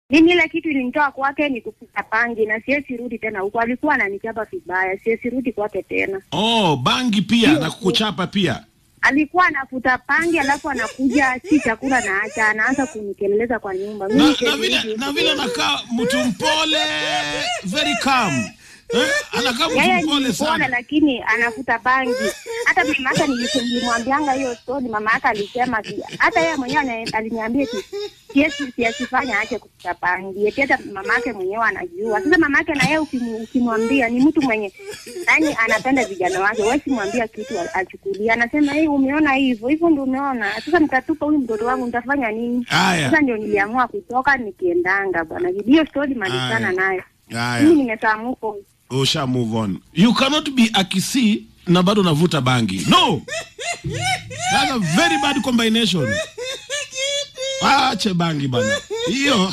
Mimi ile kitu ilinitoa kwake ni kufuta bangi na siwezi rudi tena huko. Alikuwa ananichapa vibaya, siwezi rudi kwake tena. Oh, bangi pia na kukuchapa pia. Alikuwa anafuta bangi alafu anakuja si chakula na acha anaanza kunikeleleza kwa nyumba. Mimi na vile anakaa mtu mpole, very calm. Anakaa mtu mpole sana lakini anafuta bangi. Hata mama yake nilimwambianga hiyo story, mama yake alisema hata yeye mwenyewe aliniambia siasifanya ache kufuta bangi. Hata mama yake mwenyewe anajua. Sasa mama yake na yeye ukimwambia ni mtu mwenye yani anapenda vijana wake, wewe simwambia kitu achukulia. Anasema umeona hivyo ndio umeona. Sasa mtatupa huyu mtoto wangu nitafanya nini? Sasa ndio niliamua kutoka nikiendanga bwana. Hiyo story malizana nayo. Mimi nimetamuko. Usha move on. You cannot be a Kisii na bado unavuta bangi. No. That's a very bad combination. Ache bangi bana. Hiyo